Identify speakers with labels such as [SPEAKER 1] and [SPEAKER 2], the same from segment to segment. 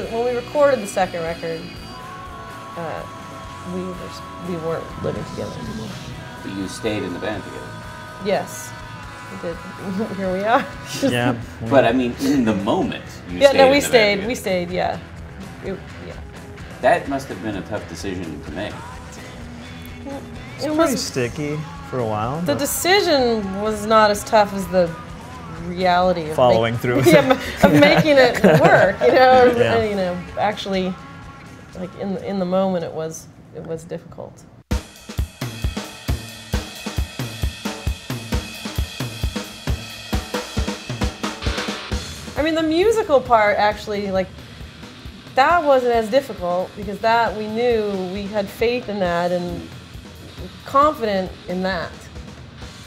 [SPEAKER 1] when we recorded the second record, we weren't living together anymore.
[SPEAKER 2] But you stayed in the band together.
[SPEAKER 1] Yes, we did. Here we are.
[SPEAKER 3] Yeah.
[SPEAKER 2] But I mean, in the moment, you
[SPEAKER 1] Yeah,
[SPEAKER 2] stayed.
[SPEAKER 1] no, we
[SPEAKER 2] in the
[SPEAKER 1] stayed.
[SPEAKER 2] band
[SPEAKER 1] We
[SPEAKER 2] together.
[SPEAKER 1] stayed. Yeah. Yeah.
[SPEAKER 2] That must have been a tough decision to make.
[SPEAKER 3] It's pretty sticky for a while.
[SPEAKER 1] The
[SPEAKER 3] but
[SPEAKER 1] decision was not as tough as the reality of
[SPEAKER 3] following through with
[SPEAKER 1] yeah, of making it work. You know,
[SPEAKER 3] Yeah.
[SPEAKER 1] you know, actually, like in the moment, it was difficult. I mean, the musical part actually, like, that wasn't as difficult because that we knew, we had faith in that and confident in that.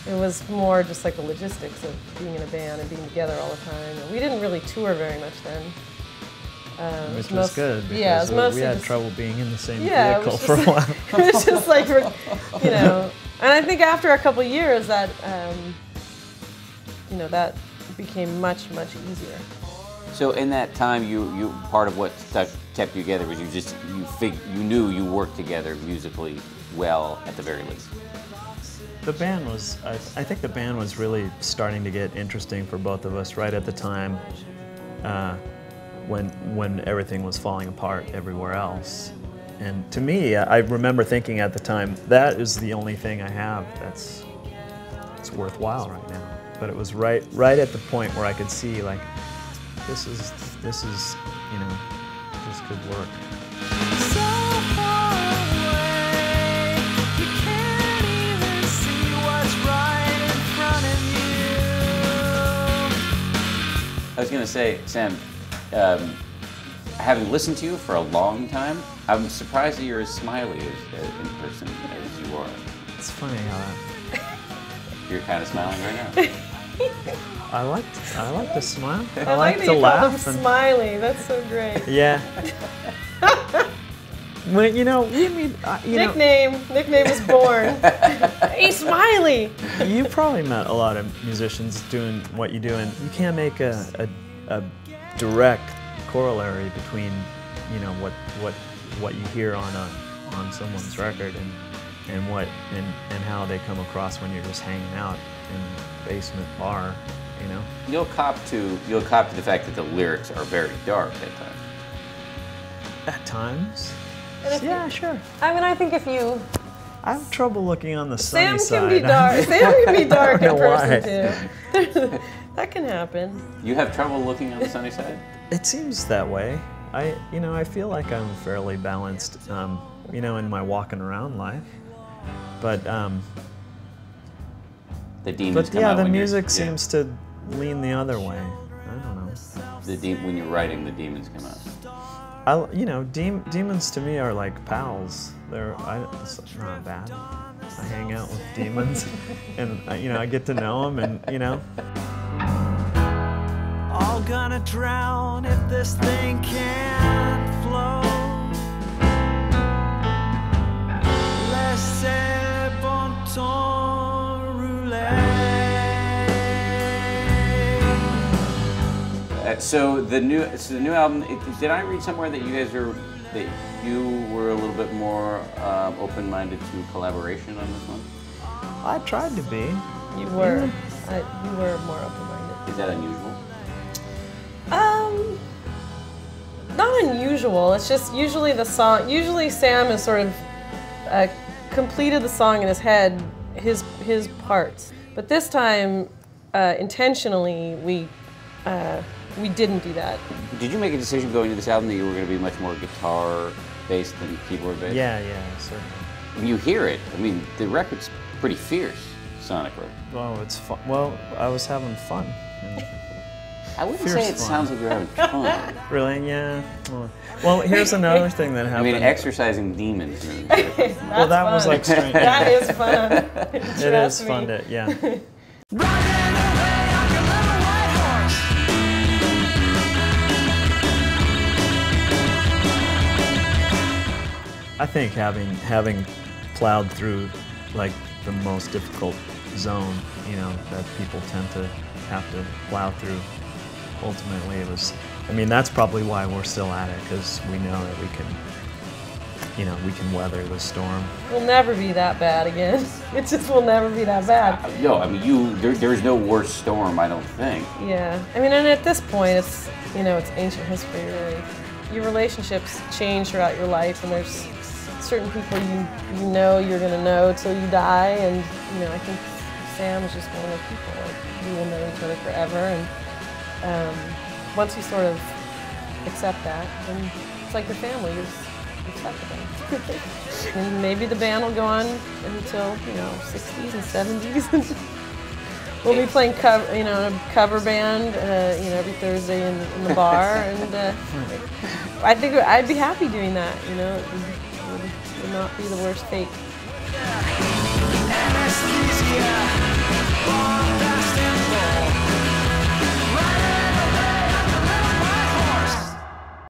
[SPEAKER 1] It was more just like the logistics of being in a band and being together all the time. And we didn't really tour very much then.
[SPEAKER 3] Which was good because
[SPEAKER 1] yeah, it was mostly
[SPEAKER 3] we had
[SPEAKER 1] just,
[SPEAKER 3] trouble being in the same
[SPEAKER 1] yeah,
[SPEAKER 3] vehicle for a while.
[SPEAKER 1] It was just like, you know, and I think after a couple of years that, you know, that became much easier.
[SPEAKER 2] So in that time, you part of what kept you together was you knew you worked together musically well at the very least.
[SPEAKER 3] The band was, I think the band was really starting to get interesting for both of us right at the time when everything was falling apart everywhere else. And to me, I remember thinking at the time, that is the only thing I have that's worthwhile right now. But it was right at the point where I could see, like, this is, you know, this could work.
[SPEAKER 4] So far away, you can't even see what's right in front of you.
[SPEAKER 2] I was going to say, Sam, having listened to you for a long time, I'm surprised that you're as smiley in person as you are.
[SPEAKER 3] It's funny how
[SPEAKER 2] You're kind of smiling right now.
[SPEAKER 3] I like to smile.
[SPEAKER 1] I like that
[SPEAKER 3] to
[SPEAKER 1] you
[SPEAKER 3] laugh.
[SPEAKER 1] called him Smiley. That's so great.
[SPEAKER 3] Yeah. When you know, you know,
[SPEAKER 1] Nickname was born. Hey, Smiley.
[SPEAKER 3] you probably met a lot of musicians doing what you do, and you can't make a direct corollary between, you know, what you hear on someone's record and how they come across when you're just hanging out in the basement bar, you know.
[SPEAKER 2] You'll cop to the fact that the lyrics are very dark at times.
[SPEAKER 3] At times.
[SPEAKER 1] And if
[SPEAKER 3] Yeah, sure.
[SPEAKER 1] I mean, I think if you
[SPEAKER 3] I have trouble looking on the sunny
[SPEAKER 1] Sam
[SPEAKER 3] side.
[SPEAKER 1] can be dark. Sam can be dark
[SPEAKER 3] I
[SPEAKER 1] in
[SPEAKER 3] don't know
[SPEAKER 1] person too. That can happen.
[SPEAKER 2] You have trouble looking on the sunny side?
[SPEAKER 3] It seems that way. I feel like I'm fairly balanced, you know, in my walking around life. But
[SPEAKER 2] The demons come
[SPEAKER 3] yeah,
[SPEAKER 2] out
[SPEAKER 3] the
[SPEAKER 2] when
[SPEAKER 3] music
[SPEAKER 2] you're,
[SPEAKER 3] seems to lean the other way. I don't know.
[SPEAKER 2] when you're writing, the demons come out.
[SPEAKER 3] You know, demons to me are like pals. It's not bad. I hang out with demons, and you know, I get to know them, and you know.
[SPEAKER 4] All gonna drown if this thing can't flow. Laissez bon temps rouler.
[SPEAKER 2] So the new album. Did I read somewhere that you were a little bit more open-minded to collaboration on this one?
[SPEAKER 3] I tried to be.
[SPEAKER 1] You were. You were more open-minded.
[SPEAKER 2] Is that unusual?
[SPEAKER 1] Not unusual. It's just usually the song. Usually Sam has sort of completed the song in his head, his parts. But this time, intentionally, we didn't do that.
[SPEAKER 2] Did you make a decision going into this album that you were going to be much more guitar-based than keyboard-based?
[SPEAKER 3] Yeah, certainly.
[SPEAKER 2] When you hear it, I mean, the record's pretty fierce, sonically.
[SPEAKER 3] Oh, it's fun. Well, I was having fun.
[SPEAKER 2] I wouldn't
[SPEAKER 3] Fierce
[SPEAKER 2] say it
[SPEAKER 3] fun.
[SPEAKER 2] sounds like you're having fun.
[SPEAKER 3] Really? Yeah. Well, here's another thing that
[SPEAKER 2] I
[SPEAKER 3] happened.
[SPEAKER 2] mean, exercising demons.
[SPEAKER 3] Well, that was like strange.
[SPEAKER 1] That is fun.
[SPEAKER 3] It is fun to, yeah.
[SPEAKER 4] Riding away like a little white horse.
[SPEAKER 3] I think having plowed through like the most difficult zone, you know, that people tend to have to plow through, ultimately it was, I mean, that's probably why we're still at it, because we know that we can, you know, we can weather the storm.
[SPEAKER 1] We'll never be that bad again. It just will never be that bad.
[SPEAKER 2] No, I mean, there's no worse storm, I don't think.
[SPEAKER 1] Yeah, I mean, and at this point, it's, you know, it's ancient history, really. Your relationships change throughout your life, and there's certain people you know you're gonna know till you die, and you know, I think Sam is just one of those people. Like, we will know each other forever, and once you sort of accept that, then it's like your family. You just accept them. And maybe the band will go on until, you know, 60s and 70s. We'll be playing you know, a cover band, you know, every Thursday in the bar, and I think I'd be happy doing that. You know, it would not be the worst fate.
[SPEAKER 4] Anesthesia.